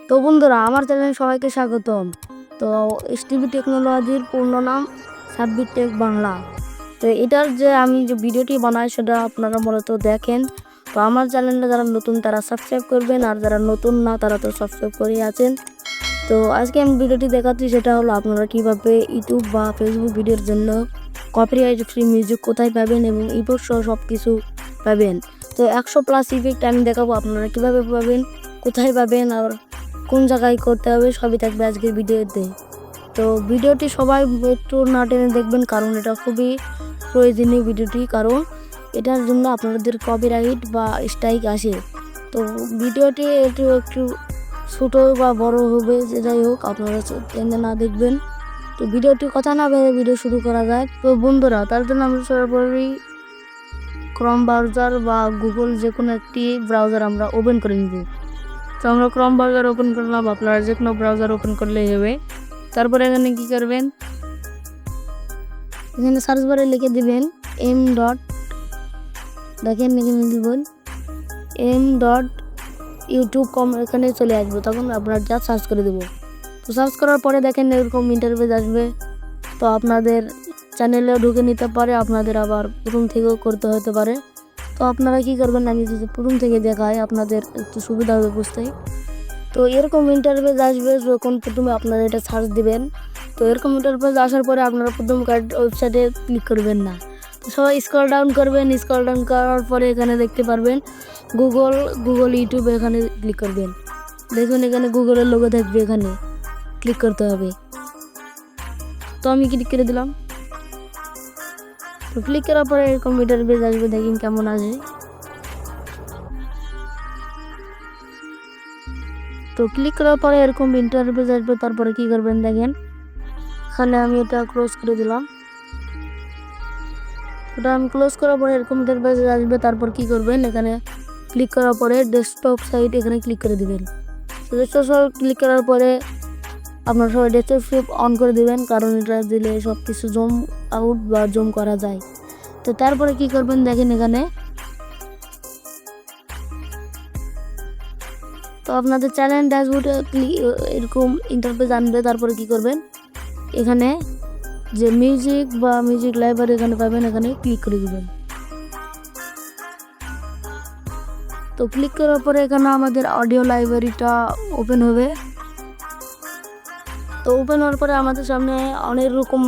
তো বন্ধুরা, আমার চ্যানেলে সবাইকে স্বাগতম। তো এসটিভি টেকনোলজির পূর্ণ নাম সাব্বির টেক বাংলা। তো এটার যে আমি যে ভিডিওটি বানাই সেটা আপনারা মূলত দেখেন। তো আমার চ্যানেলে যারা নতুন তারা সাবস্ক্রাইব করবেন, আর যারা নতুন না তারা তো সাবস্ক্রাইব করেই আছেন। তো আজকে আমি ভিডিওটি দেখাচ্ছি, সেটা হলো আপনারা কীভাবে ইউটিউব বা ফেসবুক ভিডিওর জন্য কপিরাইট ফ্রি মিউজিক কোথায় পাবেন এবং ইফেক্ট সহ সব কিছু পাবেন। তো 100+ ইফেক্ট আমি দেখাবো, আপনারা কীভাবে পাবেন, কোথায় পাবেন, আর কোন জায়গায় করতে হবে সবই থাকবে আজকের ভিডিওতে। তো ভিডিওটি সবাই একটু না টেনে দেখবেন, কারণ এটা খুবই প্রয়োজনীয় ভিডিওটি, কারণ এটার জন্য আপনাদের কপিরাইট বা স্ট্রাইক আসে। তো ভিডিওটি একটু ছোটো বা বড় হবে, যেটাই হোক আপনারা টেনে না দেখবেন। তো ভিডিওটি কথা না ভেবে ভিডিও শুরু করা যায়। তো বন্ধুরা, তার জন্য আমরা সরাসরি ক্রোম ব্রাউজার বা গুগল যে কোনো একটি ব্রাউজার আমরা ওপেন করে নিব। তো আমরা ক্রোম ব্রাউজার ওপেন করলাম, আপনারা যে কোনো ব্রাউজার ওপেন করলেই হবে। তারপরে এখানে কি করবেন, এখানে সার্চ বারে লিখে দিবেন দেখেন এখানে দিবেন m.youtube.com, এখানে চলে আসবো। তখন আপনারা যা সার্চ করে দেবো। তো সার্চ করার পরে দেখেন এরকম ইন্টারফেস আসবে। তো আপনাদের চ্যানেলেও ঢুকে নিতে পারে, আপনাদের আবার প্রথম থেকেও করতে হতে পারে। তো আপনারা কি করবেন, আমি যদি প্রথম থেকে দেখাই আপনাদের একটু সুবিধা হবে বুঝতে। তো এরকম ইন্টারফেস আসবে যখন প্রথমে আপনারা এটা সার্চ দিবেন। তো এরকম ইন্টারফেস আসার পরে আপনারা প্রথম ওয়েবসাইটে ক্লিক করবেন না, তো সবাই স্ক্রল ডাউন করবেন। স্ক্রল ডাউন করার পরে এখানে দেখতে পারবেন গুগল ইউটিউব, এখানে ক্লিক করবেন। দেখুন এখানে গুগলের লোগো থাকবে, এখানে ক্লিক করতে হবে। তো আমি ক্লিক করে দিলাম। তো ক্লিক করার পরে এরকম ইন্টারফেস আসবে, দেখুন কেমন আসে। তো ক্লিক করার পরে এরকম ইন্টারফেস আসবে। তারপরে কি করবেন দেখেন, এখানে আমি এটা ক্লোজ করে দিলাম। ওটা আমি ক্লোজ করার পরে এরকম ইন্টারফেস আসবে। তারপর কি করবেন, এখানে ক্লিক করার পরে ডেস্কটপ সাইট এখানে ক্লিক করে দিবেন। তো ডেস্কটপ সাইট ক্লিক করার পরে আপনারা সবাই ডেস্কটপ অন করে দিবেন, কারণ এটা দিলে সব কিছু জুম আউট বা জুম করা যায়। তো তারপরে কি করবেন দেখেন, এখানে তো আপনাদের চ্যানেল ড্যাশবোর্ডে এরকম ইন্টারফেস আনবে। তারপরে কি করবেন, এখানে যে মিউজিক বা মিউজিক লাইব্রেরি এখানে পাবেন, এখানে ক্লিক করে দিবেন। তো ক্লিক করার পরে এখানে আমাদের অডিও লাইব্রেরিটা ওপেন হবে। তো ওপেন হওয়ার পরে আমাদের সামনে অনেক রকম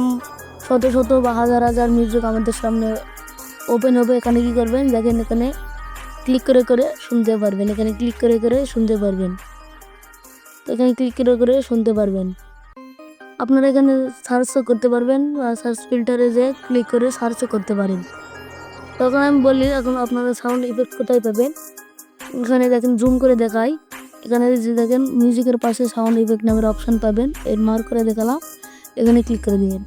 শত বা হাজার মিউজিক আমাদের সামনে ওপেন হবে। এখানে কি করবেন দেখেন, এখানে ক্লিক করে শুনতে পারবেন। এখানে ক্লিক করে শুনতে পারবেন। তো এখানে ক্লিক করে শুনতে পারবেন। আপনারা এখানে সার্চও করতে পারবেন, বা সার্চ ফিল্টারে যে ক্লিক করে সার্চও করতে পারেন। তখন আমি বলি, এখন আপনারা সাউন্ড ইফেক্ট কোথায় পাবেন, এখানে দেখেন জুম করে দেখাই। এখানে যে দেখেন মিউজিকের পাশে সাউন্ড ইফেক্ট নামের অপশান পাবেন, এর মার্ক করে দেখালাম, এখানে ক্লিক করে দিবেন।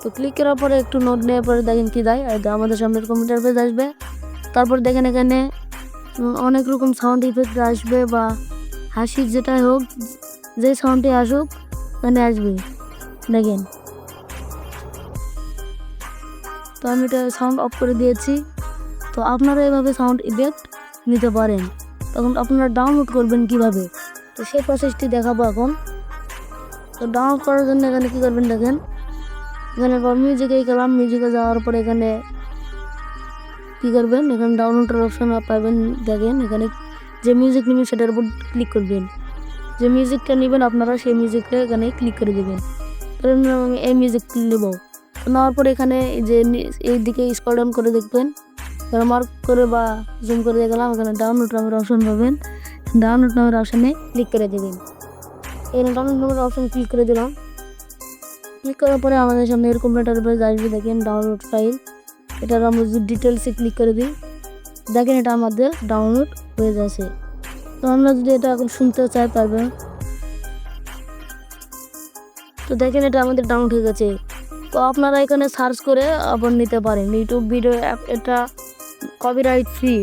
তো ক্লিক করার পরে একটু নোট নেওয়ার পরে দেখেন কি দেয়, আমাদের সামনে কম্পিউটার পেজ আসবে। তারপর দেখেন এখানে অনেক রকম সাউন্ড ইফেক্ট আসবে, বা হাসির যেটাই হোক, যে সাউন্ডটি আসুক এখানে আসবে দেখেন। তো আমি এটা সাউন্ড অফ করে দিয়েছি। তো আপনারা এভাবে সাউন্ড ইফেক্ট নিতে পারেন। তখন আপনারা ডাউনলোড করবেন কিভাবে, তো সেই প্রসেসটি দেখাবো এখন। তো ডাউনলোড করার জন্য এখানে কী করবেন দেখেন, এখানে মিউজিকে গেলাম। মিউজিকে যাওয়ার পরে এখানে কী করবেন, এখানে ডাউনলোডের অপশান পাবেন। দেখেন এখানে যে মিউজিক নেবেন সেটার উপর ক্লিক করবেন। যে মিউজিকটা নেবেন আপনারা সেই মিউজিকটা এখানে ক্লিক করে দেবেন। আমি এই মিউজিক নেব। নেওয়ার পরে এখানে যে এই দিকে স্ক্রল ডাউন করে দেখবেন, মার্ক করে বা জুম করে দেখলাম, এখানে ডাউনলোড নামের অপশান পাবেন। ডাউনলোড নামের অপশানে ক্লিক করে দেবেন। এখানে ডাউনলোড নামের অপশান ক্লিক করে দিলাম। ক্লিক করার পরে আমাদের সামনে এরকম ইন্টারফেস আসবে, দেখেন ডাউনলোড ফাইল। এটার আমরা যদি ডিটেলসে ক্লিক করে দিই, দেখেন এটা আমাদের ডাউনলোড হয়ে যাচ্ছে। তো আমরা যদি এটা এখন শুনতে চাই পারবেন। তো দেখেন এটা আমাদের ডাউনলোড হয়ে গেছে। তো আপনারা এখানে সার্চ করে আবার নিতে পারেন। ইউটিউব ভিডিও অ্যাপ, এটা কপিরাইট ফ্রি।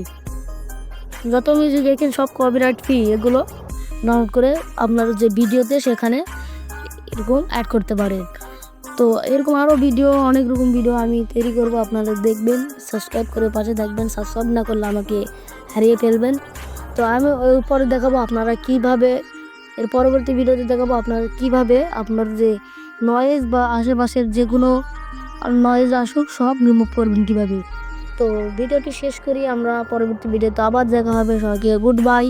যত মিউজিক দেখেন সব কপিরাইট ফ্রি। এগুলো ডাউনলোড করে আপনারা যে ভিডিওতে সেখানে এরকম অ্যাড করতে পারেন। তো এরকম আরও ভিডিও, অনেক রকম ভিডিও আমি তৈরি করব, আপনারা দেখবেন। সাবস্ক্রাইব করে পাশে থাকবেন। সাবস্ক্রাইব না করলে আমাকে হারিয়ে ফেলবেন। তো আমি ওই পরে দেখাবো আপনারা কিভাবে, এর পরবর্তী ভিডিওতে দেখাবো আপনারা কিভাবে আপনার যে নয়েজ বা আশেপাশের যে কোনো নয়েজ আসুক সব রিমুভ করবেন কীভাবে। তো ভিডিওটি শেষ করি, আমরা পরবর্তী ভিডিওতে আবার দেখা হবে। সবাইকে গুড বাই।